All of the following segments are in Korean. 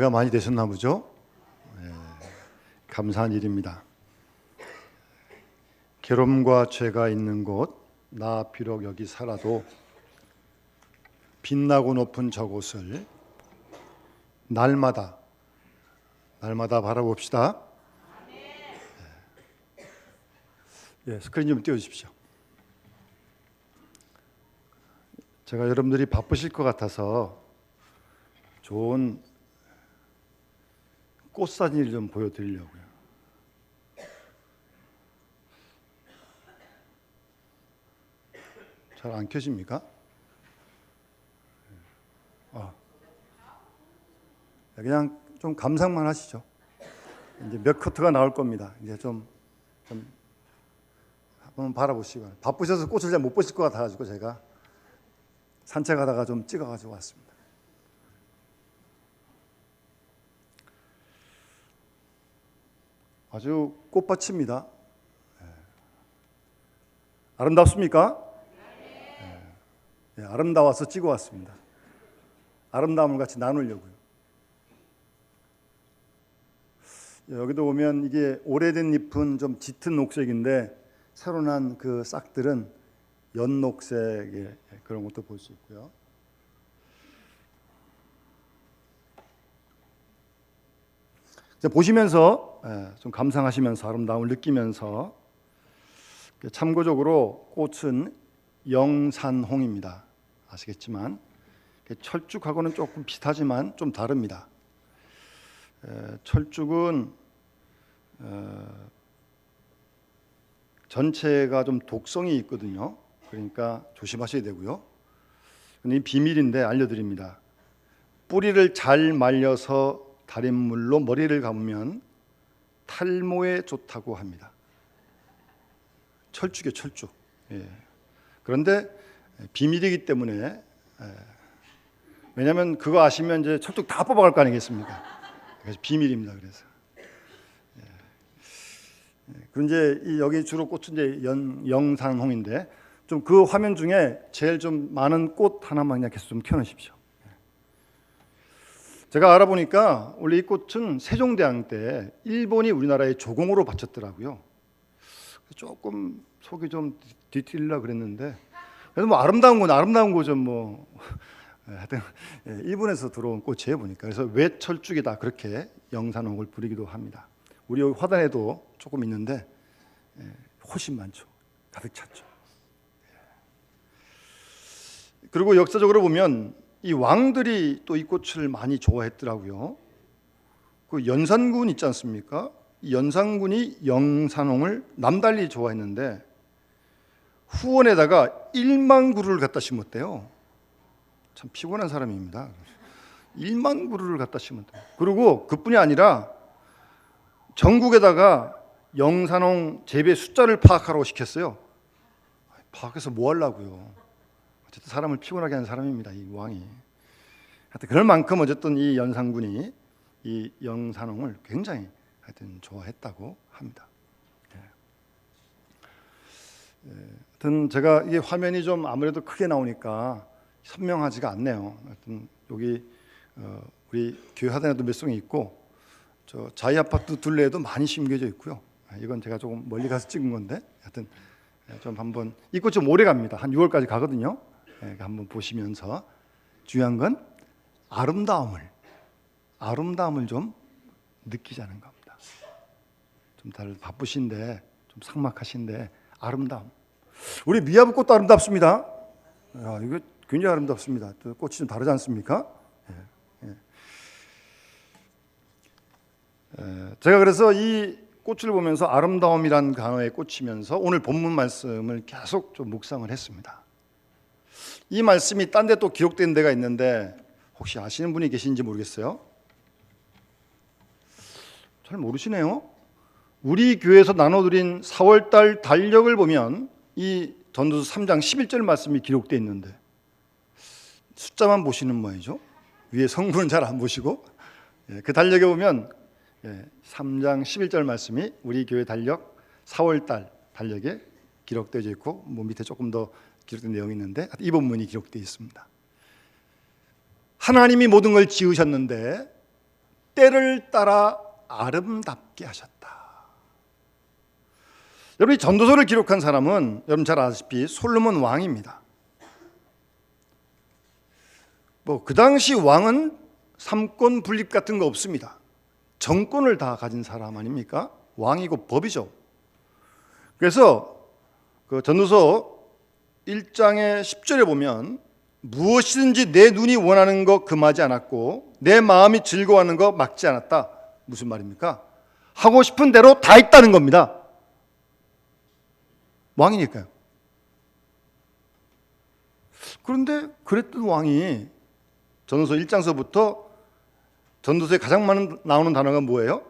은혜가 많이 되셨나 보죠? 감사한 일입니다. 괴로움과 죄가 있는 곳, 나 비록 여기 살아도 빛나고 높은 저곳을 날마다 바라봅시다. 스크린 좀 띄워주십시오. 제가 여러분들이 바쁘실 것 같아서 좋은 꽃사진을 좀 보여드리려고요. 잘 안 켜집니까? 그냥 좀 감상만 하시죠. 이제 몇 커트가 나올 겁니다. 이제 좀 한번 바라보시고, 바쁘셔서 꽃을 잘 못 보실 것 같아가지고 제가 산책하다가 좀 찍어가지고 왔습니다. 아주 꽃밭입니다. 아름답습니까? 아름다워서 찍어왔습니다. 아름다움을 같이 나누려고요. 여기도 보면 이게 오래된 잎은 좀 짙은 녹색인데 새로 난 그 싹들은 연녹색의 그런 것도 볼 수 있고요. 보시면서 좀 감상하시면서 아름다움을 느끼면서, 참고적으로 꽃은 영산홍입니다. 아시겠지만 철쭉하고는 조금 비슷하지만 좀 다릅니다. 철쭉은 전체가 좀 독성이 있거든요. 그러니까 조심하셔야 되고요. 근데 이 비밀인데 알려드립니다. 뿌리를 잘 말려서 달인 물로 머리를 감으면 탈모에 좋다고 합니다. 철쭉이에요, 철쭉. 그런데 비밀이기 때문에, 왜냐하면 그거 아시면 이제 철쭉 다 뽑아갈 거 아니겠습니까? 그래서 비밀입니다. 그래서. 그리고 이제 여기 주로 꽃은 이제 영산홍인데, 좀 그 화면 중에 제일 좀 많은 꽃 하나만 그냥 계속 좀 켜놓으십시오. 제가 알아보니까 원래 이 꽃은 세종대왕 때 일본이 우리나라에 조공으로 바쳤더라고요. 조금 속이 좀 뒤틀리려 그랬는데, 그래도 뭐 아름다운 거죠. 뭐 하여튼 일본에서 들어온 꽃이에요 보니까. 그래서 외철쭉이다 그렇게 영산홍을 부르기도 합니다. 우리 여기 화단에도 조금 있는데 훨씬 많죠. 가득 찼죠. 그리고 역사적으로 보면 이 왕들이 또 이 꽃을 많이 좋아했더라고요. 그 연산군 있지 않습니까? 이 연산군이 영산홍을 남달리 좋아했는데 후원에다가 1만 그루를 갖다 심었대요. 참 피곤한 사람입니다. 1만 그루를 갖다 심었대요. 그리고 그뿐이 아니라 전국에다가 영산홍 재배 숫자를 파악하라고 시켰어요. 파악해서 뭐 하려고요? 어쨌든 사람을 피곤하게 하는 사람입니다, 이 왕이. 하여튼 그럴 만큼 어쨌든 이 연산군이 이 영산홍을 굉장히 하여튼 좋아했다고 합니다. 하여튼 제가 이게 화면이 좀 아무래도 크게 나오니까 선명하지가 않네요. 하여튼 여기 우리 교회 하단에도 몇 송이 있고, 저 자이 아파트 둘레에도 많이 심겨져 있고요. 이건 제가 조금 멀리 가서 찍은 건데, 하여튼 좀 한번, 이 꽃 좀 오래 갑니다. 한 6월까지 가거든요. 한번 보시면서 중요한 건 아름다움을 좀 느끼자는 겁니다. 좀 다들 바쁘신데, 좀 삭막하신데 아름다움. 우리 미야부 꽃도 아름답습니다. 이거 굉장히 아름답습니다. 또 꽃이 좀 다르지 않습니까? 제가 그래서 이 꽃을 보면서 아름다움이란 단어에 꽂히면서 오늘 본문 말씀을 계속 좀 묵상을 했습니다. 이 말씀이 딴 데 또 기록된 데가 있는데 혹시 아시는 분이 계신지 모르겠어요. 잘 모르시네요. 우리 교회에서 나눠드린 4월달 달력을 보면 이 전도서 3장 11절 말씀이 기록되어 있는데 숫자만 보시는 모양이죠. 위에 성분은 잘 안 보시고, 그 달력에 보면 3장 11절 말씀이 우리 교회 달력 4월달 달력에 기록되어 있고, 뭐 밑에 조금 더 기록된 내용이 있는데 이 본문이 기록되어 있습니다. 하나님이 모든 걸 지으셨는데 때를 따라 아름답게 하셨다. 여러분, 이 전도서를 기록한 사람은 여러분 잘 아시다시피 솔로몬 왕입니다. 그 당시 왕은 삼권 분립 같은 거 없습니다. 정권을 다 가진 사람 아닙니까? 왕이고 법이죠. 그래서 그 전도서 1장의 10절에 보면 무엇이든지 내 눈이 원하는 거 금하지 않았고 내 마음이 즐거워하는 거 막지 않았다. 무슨 말입니까? 하고 싶은 대로 다 했다는 겁니다. 왕이니까요. 그런데 그랬던 왕이 전도서 1장서부터 전도서에 가장 많은 나오는 단어가 뭐예요?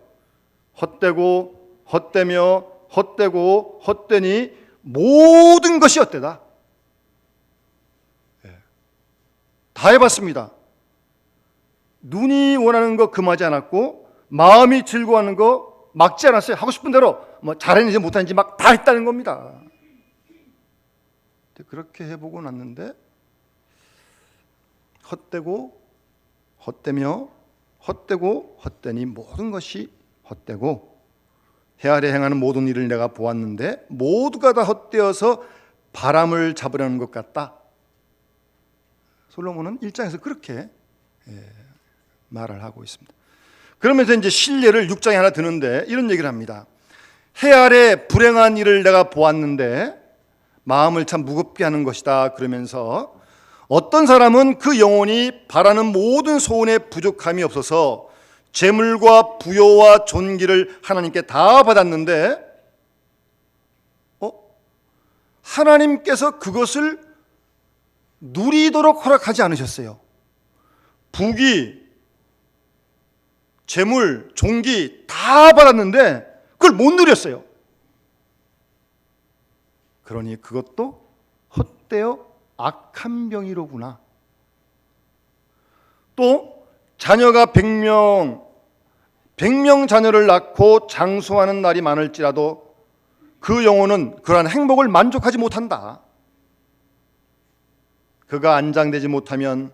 헛되고 헛되며 헛되고 헛되니 모든 것이 헛되다. 다 해봤습니다. 눈이 원하는 거 금하지 않았고 마음이 즐거워하는 거 막지 않았어요. 하고 싶은 대로 잘했는지 못했는지 막 다 했다는 겁니다. 그렇게 해보고 났는데 헛되고 헛되며 헛되고 헛되니 모든 것이 헛되고 해 아래 행하는 모든 일을 내가 보았는데 모두가 다 헛되어서 바람을 잡으려는 것 같다. 솔로몬은 1장에서 그렇게 말을 하고 있습니다. 그러면서 이제 신뢰를 6장에 하나 드는데 이런 얘기를 합니다. 해 아래 불행한 일을 내가 보았는데 마음을 참 무겁게 하는 것이다. 그러면서 어떤 사람은 그 영혼이 바라는 모든 소원에 부족함이 없어서 재물과 부요와 존귀를 하나님께 다 받았는데 하나님께서 그것을 누리도록 허락하지 않으셨어요. 부귀, 재물, 존귀 다 받았는데 그걸 못 누렸어요. 그러니 그것도 헛되어 악한 병이로구나. 또 자녀가 100명 자녀를 낳고 장수하는 날이 많을지라도 그 영혼은 그러한 행복을 만족하지 못한다. 그가 안장되지 못하면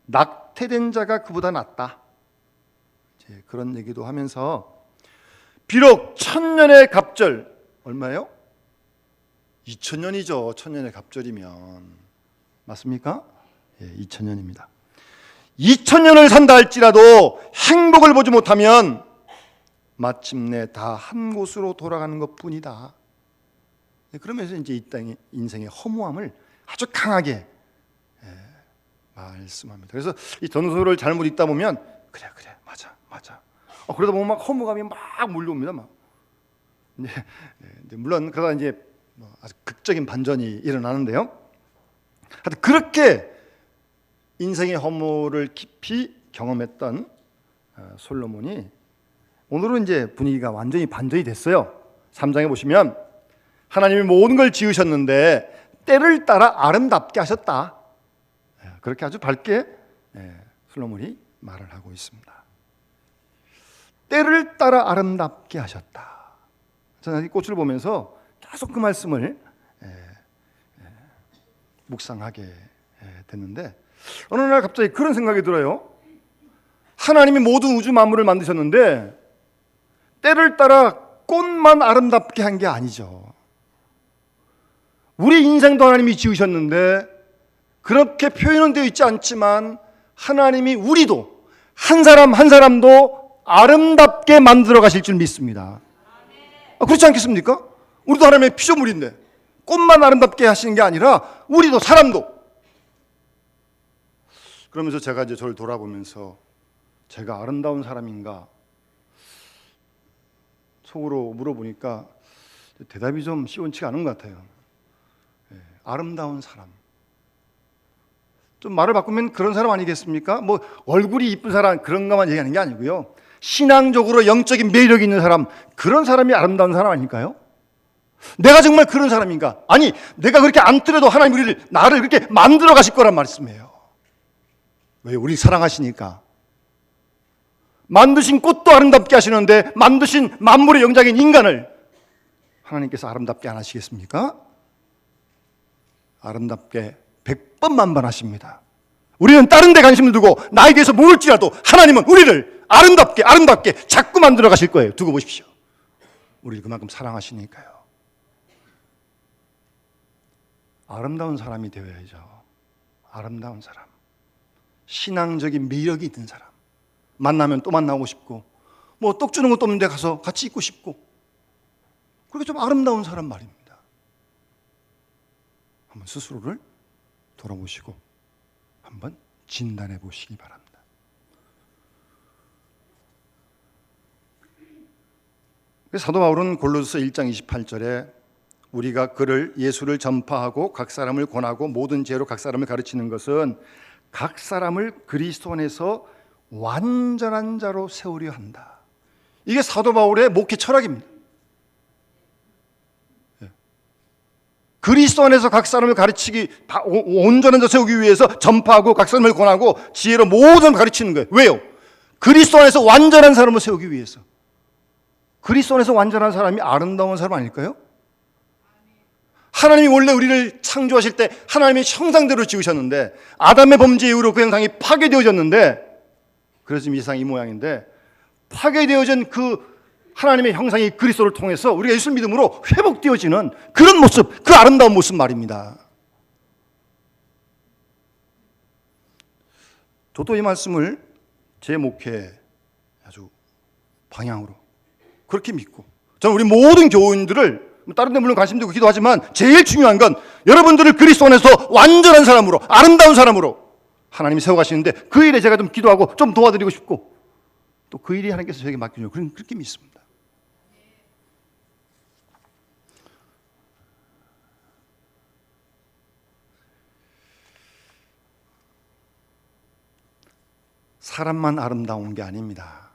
낙태된 자가 그보다 낫다. 그런 얘기도 하면서 비록 1000년의 갑절, 얼마예요? 2000년이죠. 1000년의 갑절이면. 맞습니까? 2000년입니다. 2000년을 산다 할지라도 행복을 보지 못하면 마침내 다 한 곳으로 돌아가는 것뿐이다. 그러면서 이제 이 땅의 인생의 허무함을 아주 강하게 말씀합니다. 그래서 이 전도서를 잘못 읽다 보면 그래 맞아. 그러다 보면 막 허무감이 막 몰려옵니다. 막. 물론 그러다 이제 아주 극적인 반전이 일어나는데요. 하여튼 그렇게 인생의 허무를 깊이 경험했던 솔로몬이 오늘은 이제 분위기가 완전히 반전이 됐어요. 3장에 보시면 하나님이 모든 걸 지으셨는데 때를 따라 아름답게 하셨다. 그렇게 아주 밝게 솔로몬이 말을 하고 있습니다. 때를 따라 아름답게 하셨다. 저는 이 꽃을 보면서 계속 그 말씀을 묵상하게 됐는데 어느 날 갑자기 그런 생각이 들어요. 하나님이 모든 우주 만물을 만드셨는데 때를 따라 꽃만 아름답게 한 게 아니죠. 우리 인생도 하나님이 지으셨는데 그렇게 표현은 되어 있지 않지만 하나님이 우리도 한 사람 한 사람도 아름답게 만들어 가실 줄 믿습니다. 그렇지 않겠습니까? 우리도 하나님의 피조물인데 꽃만 아름답게 하시는 게 아니라 우리도 사람도. 그러면서 제가 이제 저를 돌아보면서 제가 아름다운 사람인가 속으로 물어보니까 대답이 좀 시원치가 않은 것 같아요. 아름다운 사람. 좀 말을 바꾸면 그런 사람 아니겠습니까? 얼굴이 이쁜 사람 그런 것만 얘기하는 게 아니고요. 신앙적으로 영적인 매력이 있는 사람, 그런 사람이 아름다운 사람 아닐까요? 내가 정말 그런 사람인가? 아니, 내가 그렇게 안 뜨려도 하나님 나를 그렇게 만들어 가실 거란 말씀이에요. 왜? 우리 사랑하시니까. 만드신 꽃도 아름답게 하시는데 만드신 만물의 영장인 인간을 하나님께서 아름답게 안 하시겠습니까? 아름답게 100번 만반하십니다. 우리는 다른 데 관심을 두고 나에 대해서 모를지라도 하나님은 우리를 아름답게 자꾸 만들어 가실 거예요. 두고 보십시오. 우리를 그만큼 사랑하시니까요. 아름다운 사람이 되어야죠. 아름다운 사람, 신앙적인 매력이 있는 사람, 만나면 또 만나고 싶고, 뭐 떡 주는 것도 없는데 가서 같이 있고 싶고, 그렇게 좀 아름다운 사람 말입니다. 한번 스스로를 돌아보시고 한번 진단해 보시기 바랍니다. 사도 바울은 골로새 1장 28절에 우리가 그를 예수를 전파하고 각 사람을 권하고 모든 지혜로 각 사람을 가르치는 것은 각 사람을 그리스도 안에서 완전한 자로 세우려 한다. 이게 사도 바울의 목회 철학입니다. 그리스도 안에서 각 사람을 가르치기, 온전한 자 세우기 위해서 전파하고 각 사람을 권하고 지혜로 모든 사람을 가르치는 거예요. 왜요? 그리스도 안에서 완전한 사람을 세우기 위해서. 그리스도 안에서 완전한 사람이 아름다운 사람 아닐까요? 하나님이 원래 우리를 창조하실 때 하나님의 형상대로 지으셨는데 아담의 범죄 이후로 그 형상이 파괴되어졌는데, 그래서 지금 이 세상이 이 모양인데, 파괴되어진 그 하나님의 형상이 그리스도를 통해서 우리가 예수 믿음으로 회복되어지는 그런 모습, 그 아름다운 모습 말입니다. 저도 이 말씀을 제 목회 아주 방향으로 그렇게 믿고, 저는 우리 모든 교인들을 다른 데 물론 관심도 있고 기도하지만 제일 중요한 건 여러분들을 그리스도 안에서 완전한 사람으로, 아름다운 사람으로 하나님이 세워가시는데 그 일에 제가 좀 기도하고 좀 도와드리고 싶고, 또 그 일이 하나님께서 저에게 맡기죠. 그렇게 믿습니다. 사람만 아름다운 게 아닙니다.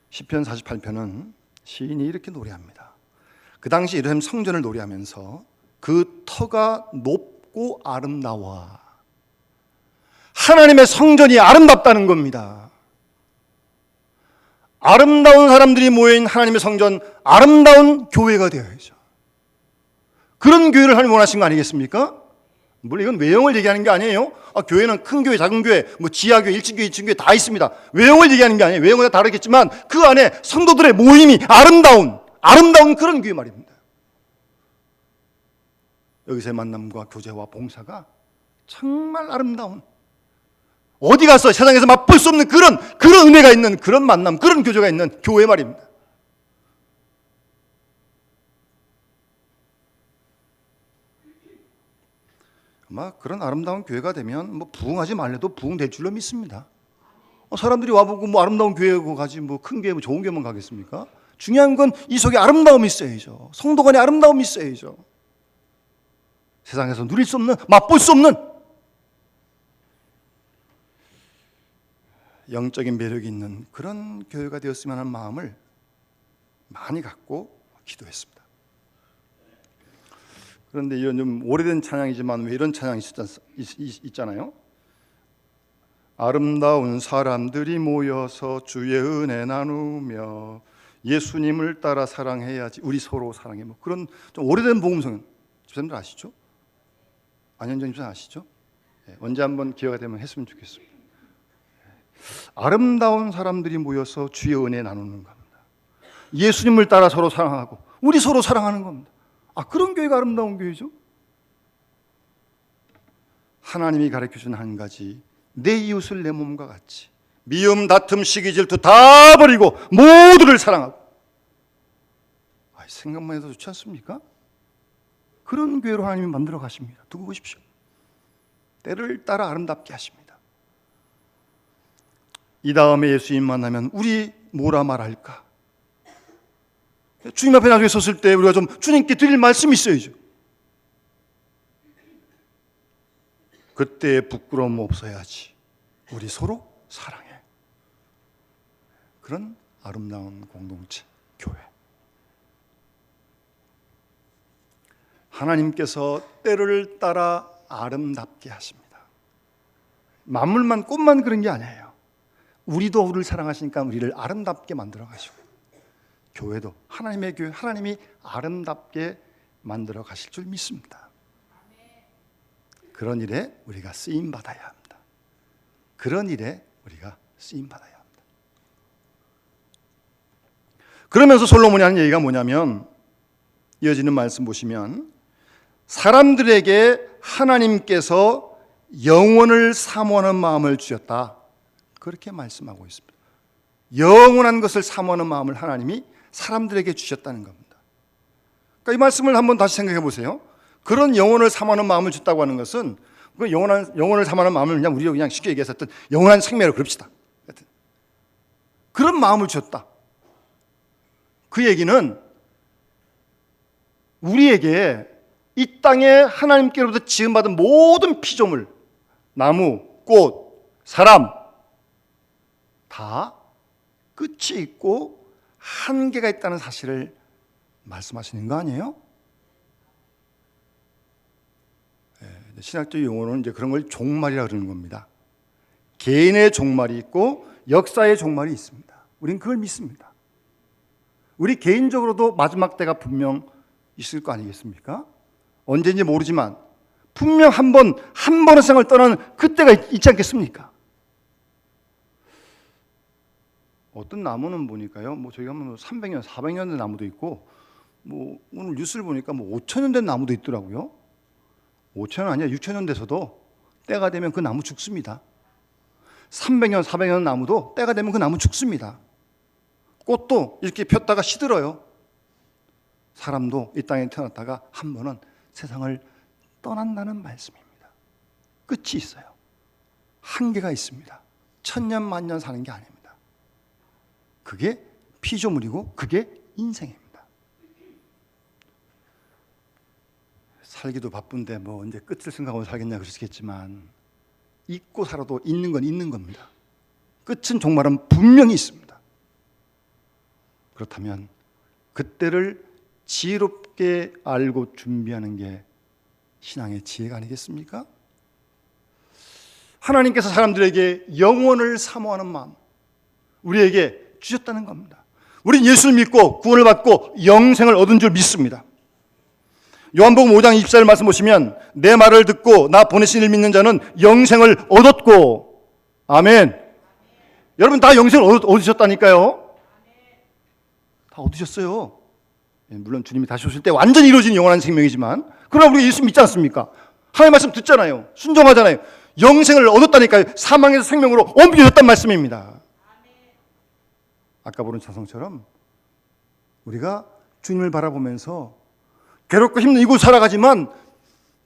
시편 48편은 시인이 이렇게 노래합니다. 그 당시 예루살렘 성전을 노래하면서 그 터가 높고 아름다워. 하나님의 성전이 아름답다는 겁니다. 아름다운 사람들이 모인 하나님의 성전, 아름다운 교회가 되어야죠. 그런 교회를 하나님 원하신 거 아니겠습니까? 물론 이건 외형을 얘기하는 게 아니에요. 교회는 큰 교회, 작은 교회, 뭐 지하교회, 1층교회, 2층교회 다 있습니다. 외형을 얘기하는 게 아니에요. 외형은 다 다르겠지만 그 안에 성도들의 모임이 아름다운 그런 교회 말입니다. 여기서의 만남과 교제와 봉사가 정말 아름다운, 어디 가서 세상에서 맛볼 수 없는 그런 은혜가 있는 그런 만남, 그런 교제가 있는 교회 말입니다. 아마 그런 아름다운 교회가 되면 뭐 부흥하지 말래도 부흥될 줄로 믿습니다. 사람들이 와보고 뭐 아름다운 교회 가지 뭐 큰 교회, 뭐 좋은 교회만 가겠습니까? 중요한 건 이 속에 아름다움이 있어야죠. 성도 간에 아름다움이 있어야죠. 세상에서 누릴 수 없는, 맛볼 수 없는 영적인 매력이 있는 그런 교회가 되었으면 하는 마음을 많이 갖고 기도했습니다. 그런데 이런 좀 오래된 찬양이지만 왜 이런 찬양이 있잖아요. 아름다운 사람들이 모여서 주의 은혜 나누며 예수님을 따라 사랑해야지, 우리 서로 사랑해, 뭐 그런 좀 오래된 복음성 집사님들 아시죠? 안현정 집사님 아시죠? 언제 한번 기회가 되면 했으면 좋겠습니다. 아름다운 사람들이 모여서 주의 은혜 나누는 겁니다. 예수님을 따라 서로 사랑하고 우리 서로 사랑하는 겁니다. 그런 교회가 아름다운 교회죠. 하나님이 가르쳐준 한 가지, 내 이웃을 내 몸과 같이, 미움, 다툼, 시기, 질투 다 버리고 모두를 사랑하고. 생각만 해도 좋지 않습니까? 그런 교회로 하나님이 만들어 가십니다. 두고 보십시오. 때를 따라 아름답게 하십니다. 이 다음에 예수님 만나면 우리 뭐라 말할까? 주님 앞에 나중에 섰을 때 우리가 좀 주님께 드릴 말씀이 있어야죠. 그때 부끄러움 없어야지. 우리 서로 사랑해. 그런 아름다운 공동체, 교회. 하나님께서 때를 따라 아름답게 하십니다. 만물만, 꽃만 그런 게 아니에요. 우리도 우리를 사랑하시니까 우리를 아름답게 만들어 가시고, 교회도 하나님의 교회, 하나님이 아름답게 만들어 가실 줄 믿습니다. 그런 일에 우리가 쓰임 받아야 합니다. 그런 일에 우리가 쓰임 받아야 합니다. 그러면서 솔로몬이 하는 얘기가 뭐냐면, 이어지는 말씀 보시면 사람들에게 하나님께서 영원을 사모하는 마음을 주셨다, 그렇게 말씀하고 있습니다. 영원한 것을 사모하는 마음을 하나님이 사람들에게 주셨다는 겁니다. 그러니까 이 말씀을 한번 다시 생각해 보세요. 그런 영원을 사모하는 마음을 줬다고 하는 것은, 그 영원을 사모하는 마음을 그냥 우리가 그냥 쉽게 얘기해서 어떤 영원한 생명을 그럽시다, 그런 마음을 줬다. 그 얘기는 우리에게 이 땅에 하나님께로부터 지음받은 모든 피조물, 나무, 꽃, 사람 다 끝이 있고 한계가 있다는 사실을 말씀하시는 거 아니에요? 신학적 용어로는 이제 그런 걸 종말이라 그러는 겁니다. 개인의 종말이 있고 역사의 종말이 있습니다. 우린 그걸 믿습니다. 우리 개인적으로도 마지막 때가 분명 있을 거 아니겠습니까? 언제인지 모르지만 분명 한 번의 생을 떠나는 그때가 있지 않겠습니까? 어떤 나무는 보니까요, 저희가 300년, 400년 된 나무도 있고, 오늘 뉴스를 보니까 5,000년 된 나무도 있더라고요. 5,000년 아니야, 6,000년 돼서도 때가 되면 그 나무 죽습니다. 300년, 400년 나무도 때가 되면 그 나무 죽습니다. 꽃도 이렇게 폈다가 시들어요. 사람도 이 땅에 태어났다가 한 번은 세상을 떠난다는 말씀입니다. 끝이 있어요. 한계가 있습니다. 천년 만년 사는 게 아닙니다. 그게 피조물이고 그게 인생입니다. 살기도 바쁜데 언제 끝을 생각하고 살겠냐 그러시겠지만, 잊고 살아도 있는 건 있는 겁니다. 끝은 종말은 분명히 있습니다. 그렇다면 그때를 지혜롭게 알고 준비하는 게 신앙의 지혜가 아니겠습니까? 하나님께서 사람들에게 영원을 사모하는 마음 우리에게 주셨다는 겁니다. 우린 예수를 믿고 구원을 받고 영생을 얻은 줄 믿습니다. 요한복음 5장 24절 말씀 보시면, 내 말을 듣고 나 보내신 이를 믿는 자는 영생을 얻었고, 아멘. 여러분 다 영생을 얻으셨다니까요. 다 얻으셨어요. 물론 주님이 다시 오실 때 완전히 이루어진 영원한 생명이지만, 그러나 우리가 예수 믿지 않습니까? 하나님 말씀 듣잖아요. 순종하잖아요. 영생을 얻었다니까요. 사망에서 생명으로 옮겨졌단 말씀입니다. 아까 부른 찬송처럼 우리가 주님을 바라보면서 괴롭고 힘든 이곳 살아가지만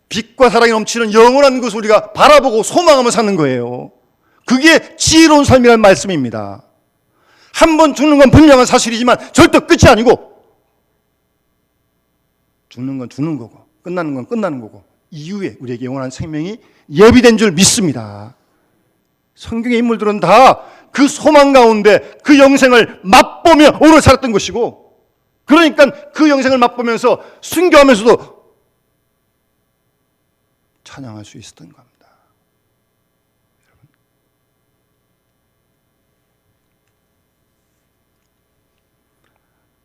빛과 사랑이 넘치는 영원한 것을 우리가 바라보고 소망하며 사는 거예요. 그게 지혜로운 삶이라는 말씀입니다. 한 번 죽는 건 분명한 사실이지만 절대 끝이 아니고, 죽는 건 죽는 거고 끝나는 건 끝나는 거고, 이후에 우리에게 영원한 생명이 예비된 줄 믿습니다. 성경의 인물들은 다 그 소망 가운데 그 영생을 맛보며 오래 살았던 것이고, 그러니까 그 영생을 맛보면서 순교하면서도 찬양할 수 있었던 겁니다. 여러분,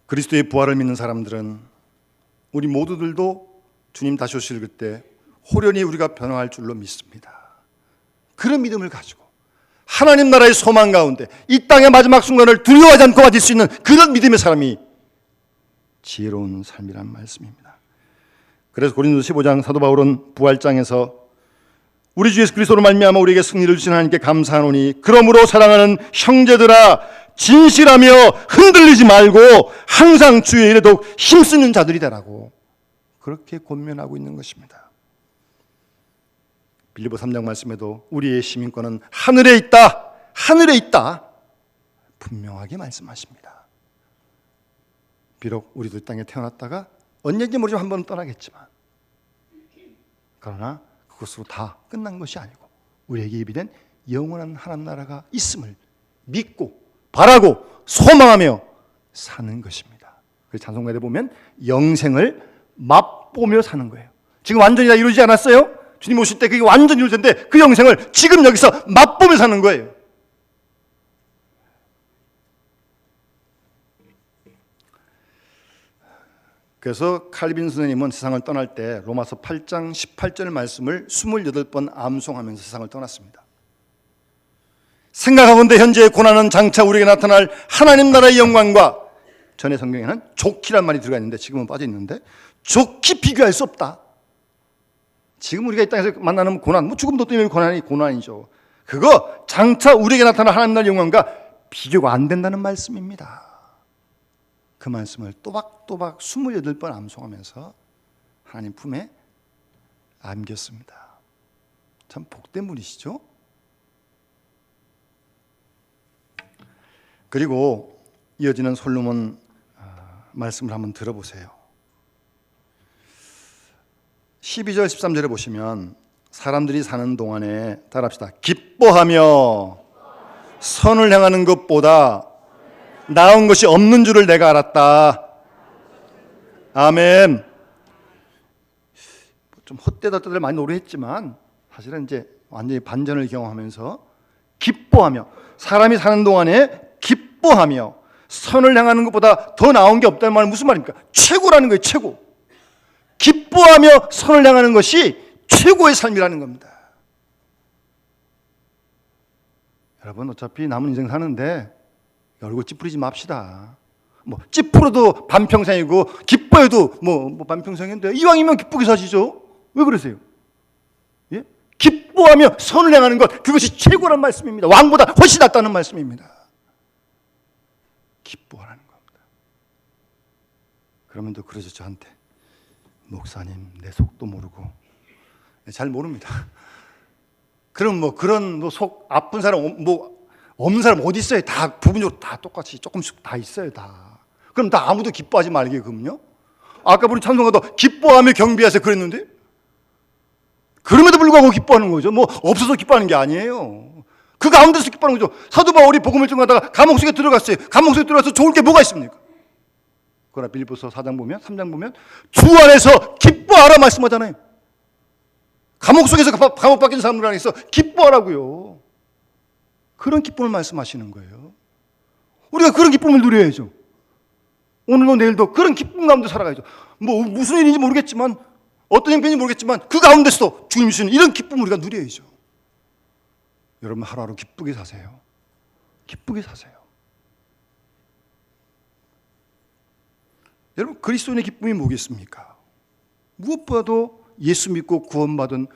그리스도의 부활을 믿는 사람들은 우리 모두들도 주님 다시 오실 그때 호련히 우리가 변화할 줄로 믿습니다. 그런 믿음을 가지고 하나님 나라의 소망 가운데 이 땅의 마지막 순간을 두려워하지 않고 가질 수 있는 그런 믿음의 사람이 지혜로운 삶이란 말씀입니다. 그래서 고린도서 15장 사도 바울은 부활장에서 우리 주 예수 그리스도로 말미암아 우리에게 승리를 주신 하나님께 감사하노니 그러므로 사랑하는 형제들아 진실하며 흔들리지 말고 항상 주의 일에 더욱 힘쓰는 자들이 되라고 그렇게 권면하고 있는 것입니다. 빌립보 3장 말씀에도 우리의 시민권은 하늘에 있다, 하늘에 있다 분명하게 말씀하십니다. 비록 우리도 이 땅에 태어났다가 언제인지 모르지만 한 번은 떠나겠지만, 그러나 그것으로 다 끝난 것이 아니고 우리에게 예비된 영원한 하나님 나라가 있음을 믿고 바라고 소망하며 사는 것입니다. 그래서 찬송가에 보면 영생을 맛보며 사는 거예요. 지금 완전히 다 이루어지지 않았어요? 주님 오실 때 그게 완전히 이루어질 텐데 그 영생을 지금 여기서 맛보며 사는 거예요. 그래서 칼빈 선생님은 세상을 떠날 때 로마서 8장 18절 말씀을 28번 암송하면서 세상을 떠났습니다. 생각하건대 현재의 고난은 장차 우리에게 나타날 하나님 나라의 영광과, 전에 성경에는 좋기란 말이 들어가 있는데 지금은 빠져 있는데, 좋기 비교할 수 없다. 지금 우리가 이 땅에서 만나는 고난, 뭐 죽음도 때문에 고난이죠. 그거 장차 우리에게 나타날 하나님 나라의 영광과 비교가 안 된다는 말씀입니다. 그 말씀을 또박또박 28번 암송하면서 하나님 품에 안겼습니다. 참 복된 분이시죠? 그리고 이어지는 솔로몬 말씀을 한번 들어보세요. 12절 13절에 보시면 사람들이 사는 동안에 따라합시다. 기뻐하며 선을 행하는 것보다 나은 것이 없는 줄을 내가 알았다. 아멘. 좀 헛되다 떠들 많이 노래했지만 사실은 이제 완전히 반전을 경험하면서 기뻐하며, 사람이 사는 동안에 기뻐하며 선을 행하는 것보다 더 나은 게 없다는 말은 무슨 말입니까? 최고라는 거예요. 최고. 기뻐하며 선을 행하는 것이 최고의 삶이라는 겁니다. 여러분, 어차피 남은 인생 사는데 얼굴 찌푸리지 맙시다. 뭐 찌푸려도 반평생이고 기뻐해도 뭐 반평생인데 이왕이면 기쁘게 사시죠. 왜 그러세요? 예? 기뻐하며 선을 행하는 것, 그것이 최고란 말씀입니다. 왕보다 훨씬 낫다는 말씀입니다. 기뻐하라는 겁니다. 그러면 또 그러죠, 저한테. 목사님, 내 속도 모르고. 잘 모릅니다. 그럼 뭐 그런 뭐 속 아픈 사람, 뭐 없는 사람 어디 있어요? 다 부분적으로 다 똑같이 조금씩 다 있어요, 다. 그럼 다 아무도 기뻐하지 말게, 그럼요? 아까 우리 찬송가도 기뻐하며 경배하세요 그랬는데, 그럼에도 불구하고 기뻐하는 거죠. 뭐 없어서 기뻐하는 게 아니에요. 그 가운데서 기뻐하는 거죠. 사도 바울이 복음을 전하다가 감옥 속에 들어갔어요. 감옥 속에 들어가서 좋을 게 뭐가 있습니까? 그러나 빌립보서 4장 보면, 3장 보면 주 안에서 기뻐하라 말씀하잖아요. 감옥 속에서 감옥 밖에 있는 사람들 안에서 기뻐하라고요. 그런 기쁨을 말씀하시는 거예요. 우리가 그런 기쁨을 누려야죠. 오늘도 내일도 그런 기쁨 가운데 살아가야죠. 뭐 무슨 일인지 모르겠지만, 어떤 형편인지 모르겠지만 그 가운데서도 주님이 주시는 이런 기쁨을 우리가 누려야죠. 여러분, 하루하루 기쁘게 사세요. 기쁘게 사세요. 여러분, 그리스도인의 기쁨이 뭐겠습니까? 무엇보다도 예수 믿고 구원받은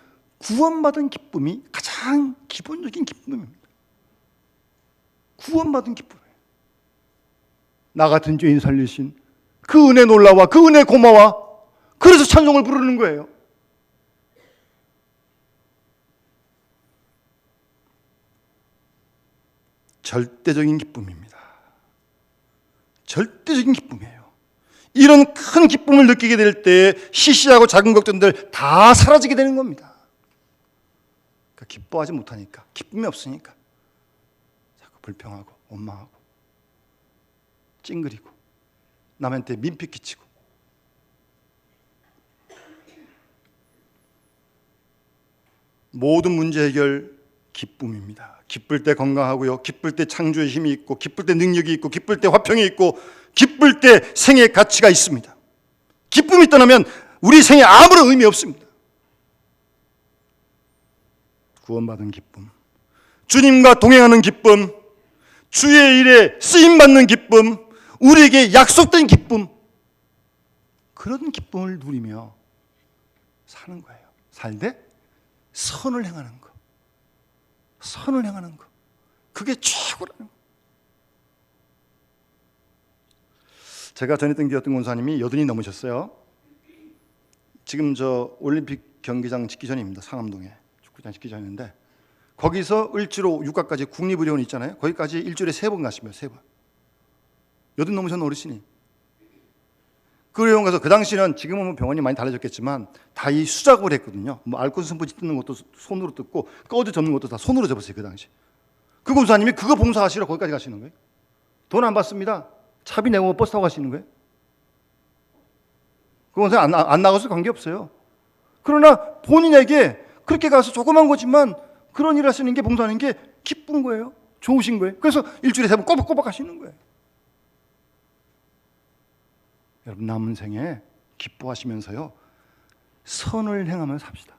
기쁨이 가장 기본적인 기쁨입니다. 구원받은 기쁨이에요. 나 같은 죄인 살리신 그 은혜 놀라와, 그 은혜 고마워. 그래서 찬송을 부르는 거예요. 절대적인 기쁨입니다. 절대적인 기쁨이에요. 이런 큰 기쁨을 느끼게 될 때 시시하고 작은 걱정들 다 사라지게 되는 겁니다. 그러니까 기뻐하지 못하니까, 기쁨이 없으니까 자꾸 불평하고 원망하고 찡그리고 남한테 민폐 끼치고. 모든 문제 해결 기쁨입니다. 기쁠 때 건강하고요, 기쁠 때 창조의 힘이 있고, 기쁠 때 능력이 있고, 기쁠 때 화평이 있고, 기쁠 때 생의 가치가 있습니다. 기쁨이 떠나면 우리 생에 아무런 의미 없습니다. 구원받은 기쁨, 주님과 동행하는 기쁨, 주의 일에 쓰임받는 기쁨, 우리에게 약속된 기쁨, 그런 기쁨을 누리며 사는 거예요. 살되 선을 행하는 거, 선을 행하는 거, 그게 최고라는 거. 제가 전에 뜬기였던 권사님이 80이 넘으셨어요. 지금 저 올림픽 경기장 짓기 전입니다. 상암동에 축구장 짓기 전인데, 거기서 을지로 육가까지 국립의료원 있잖아요. 거기까지 일주일에 3번 가십니다. 3번. 80 넘으셨는 어르신이. 그 의료원 가서, 그 당시는 지금은 병원이 많이 달라졌겠지만 다 이 수작업을 했거든요. 뭐 알코올 선포지 뜯는 것도 손으로 뜯고, 꺼드 접는 것도 다 손으로 접었어요. 그 당시. 그 권사님이 그거 봉사하시러 거기까지 가시는 거예요. 돈 안 받습니다. 차비 내고 버스 타고 가시는 거예요. 그 권사 안 나가서 관계없어요. 그러나 본인에게 그렇게 가서 조그만 거지만 그런 일 하시는 게, 봉사하는 게 기쁜 거예요. 좋으신 거예요. 그래서 일주일에 3번 꼬박꼬박 하시는 거예요. 여러분, 남은 생에 기뻐하시면서요, 선을 행하며 삽시다.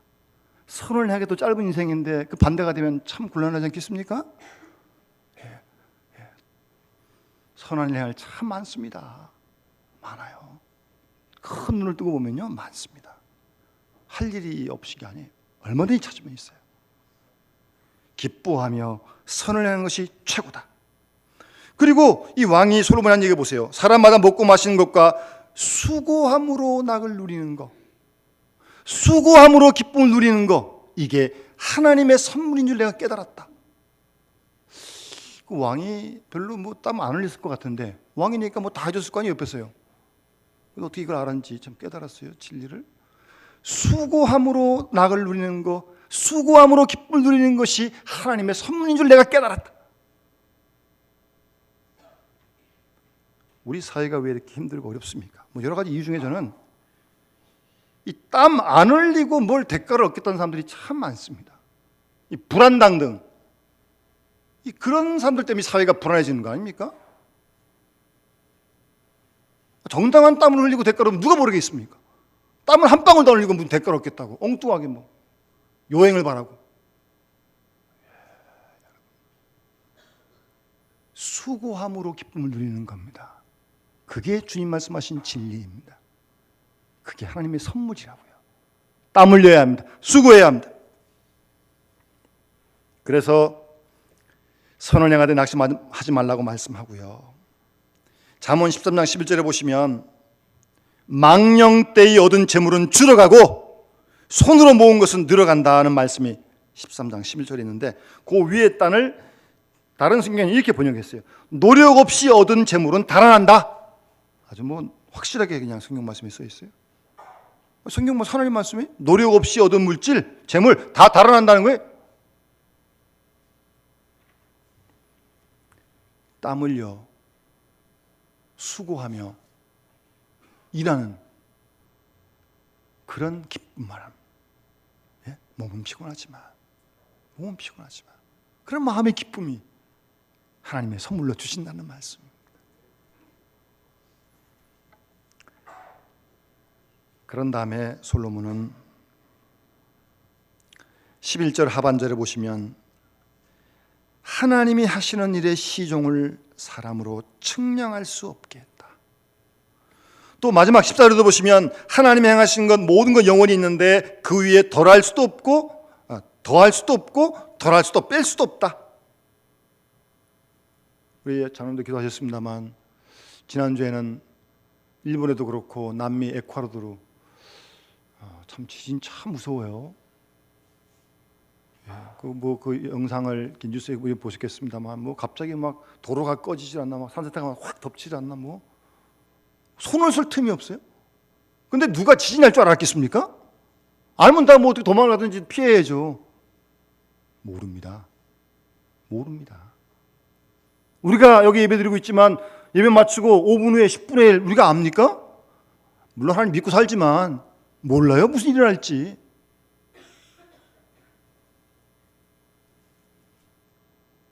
선을 행하기도 짧은 인생인데 그 반대가 되면 참 곤란하지 않겠습니까? 선한 일 행할 참 많습니다. 많아요. 큰 눈을 뜨고 보면요, 많습니다. 할 일이 없이 게 아니에요. 얼마든지 찾으면 있어요. 기뻐하며 선을 행하는 것이 최고다. 그리고 이 왕이 솔로몬이 한 얘기 보세요. 사람마다 먹고 마시는 것과 수고함으로 낙을 누리는 것, 수고함으로 기쁨을 누리는 것, 이게 하나님의 선물인 줄 내가 깨달았다. 그 왕이 별로 뭐 땀 안 흘렸을 것 같은데 왕이니까 뭐 다 해줬을 거 아니에요, 옆에서요. 어떻게 이걸 알았는지 좀 깨달았어요, 진리를. 수고함으로 낙을 누리는 것, 수고함으로 기쁨을 누리는 것이 하나님의 선물인 줄 내가 깨달았다. 우리 사회가 왜 이렇게 힘들고 어렵습니까? 뭐 여러 가지 이유 중에 저는 이 땀 안 흘리고 뭘 대가를 얻겠다는 사람들이 참 많습니다. 이 불안당 등 그런 사람들 때문에 사회가 불안해지는 거 아닙니까? 정당한 땀을 흘리고 대가를 얻으면 누가 모르겠습니까? 땀을 한 방울도 안 흘리고 무슨 대가를 얻겠다고 엉뚱하게 뭐 요행을 바라고. 수고함으로 기쁨을 누리는 겁니다. 그게 주님 말씀하신 진리입니다. 그게 하나님의 선물이라고요. 땀 흘려야 합니다. 수고해야 합니다. 그래서 선을 행하되 낙심하지 말라고 말씀하고요. 잠언 13장 11절에 보시면 망령 때에 얻은 재물은 줄어가고 손으로 모은 것은 늘어간다는 말씀이 13장 11절에 있는데 그 위에 단을 다른 성경이 이렇게 번역했어요. 노력 없이 얻은 재물은 달아난다. 아주 뭐 확실하게 그냥 성경 말씀에 써 있어요. 성경 하나님 말씀이 노력 없이 얻은 물질, 재물 다 달아난다는 거예요. 땀 흘려 수고하며 일하는 그런 기쁨 말합니다. 예? 몸은 피곤하지만 그런 마음의 기쁨이 하나님의 선물로 주신다는 말씀입니다. 그런 다음에 솔로몬은 11절 하반절에 보시면 하나님이 하시는 일의 시종을 사람으로 측량할 수 없게 했다. 또 마지막 14절에도 보시면 하나님이 행하신 것 모든 것 영원히 있는데 그 위에 덜할 수도 없고 더할 수도 없고 덜할 수도 뺄 수도 없다. 우리 장로님도 기도하셨습니다만 지난주에는 일본에도 그렇고 남미 에콰도르 참 지진 참 무서워요. 그 영상을 뉴스에 보셨겠습니다만 뭐 갑자기 막 도로가 꺼지질 않나 막 산사태가 막 확 덮치지 않나 뭐 손을 쓸 틈이 없어요. 근데 누가 지진 날 줄 알았겠습니까? 알면 다 뭐 어떻게 도망가든지 피해야죠. 모릅니다. 우리가 여기 예배드리고 있지만 예배 마치고 5분 후에 10분에 1 우리가 압니까? 물론 하나님 믿고 살지만 몰라요, 무슨 일이 날지.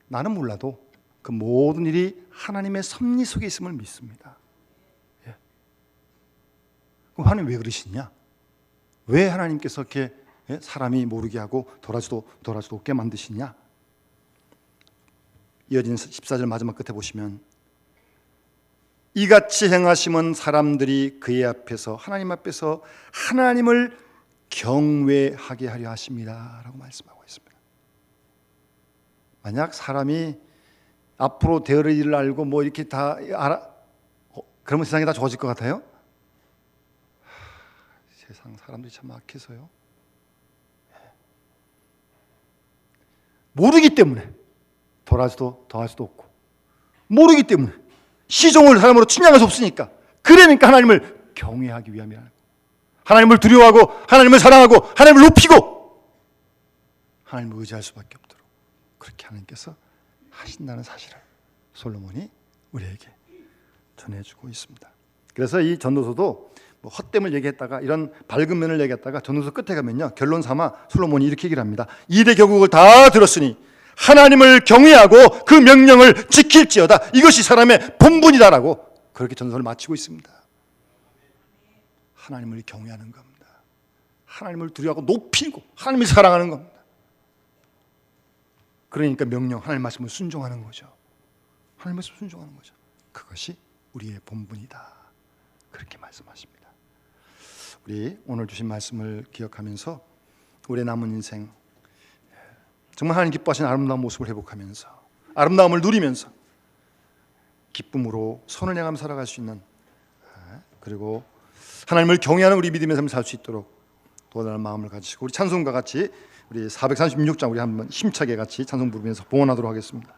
나는 몰라도 그 모든 일이 하나님의 섭리 속에 있음을 믿습니다. 예. 그럼 하나님 왜 그러시냐? 왜 하나님께서 이렇게 사람이 모르게 하고 덜하지도 없게 만드시냐? 이어진 14절 마지막 끝에 보시면 이같이 행하심은 사람들이 그의 앞에서 하나님 앞에서 하나님을 경외하게 하려 하십니다 라고 말씀하고 있습니다. 만약 사람이 앞으로 되어를 일을 알고 뭐 이렇게 다 알아 그러면 세상이 다 좋아질 것 같아요? 세상 사람들이 참 악해서요. 모르기 때문에 덜할 수도 더할 수도 없고 모르기 때문에 시종을 사람으로 측량할 수 없으니까 그러니까 하나님을 경외하기 위함이라는 거예요. 하나님을 두려워하고 하나님을 사랑하고 하나님을 높이고 하나님을 의지할 수밖에 없도록 그렇게 하나님께서 하신다는 사실을 솔로몬이 우리에게 전해주고 있습니다. 그래서 이 전도서도 뭐 헛됨을 얘기했다가 이런 밝은 면을 얘기했다가 전도서 끝에 가면요 결론 삼아 솔로몬이 이렇게 얘기를 합니다. 이대 교국을 다 들었으니 하나님을 경외하고 그 명령을 지킬지어다. 이것이 사람의 본분이다라고 그렇게 전도서를 마치고 있습니다. 하나님을 경외하는 겁니다. 하나님을 두려워하고 높이고 하나님을 사랑하는 겁니다. 그러니까 명령 하나님 말씀을 순종하는 거죠. 하나님 말씀 순종하는 거죠. 그것이 우리의 본분이다. 그렇게 말씀하십니다. 우리 오늘 주신 말씀을 기억하면서 우리의 남은 인생 정말 하나님 기뻐하시는 아름다운 모습을 회복하면서 아름다움을 누리면서 기쁨으로 선을 향하며 살아갈 수 있는, 그리고 하나님을 경외하는 우리 믿음의 삶을 살 수 있도록 도와달라는 마음을 가지시고 우리 찬송과 같이 우리 436장 우리 한번 힘차게 같이 찬송 부르면서 봉헌하도록 하겠습니다.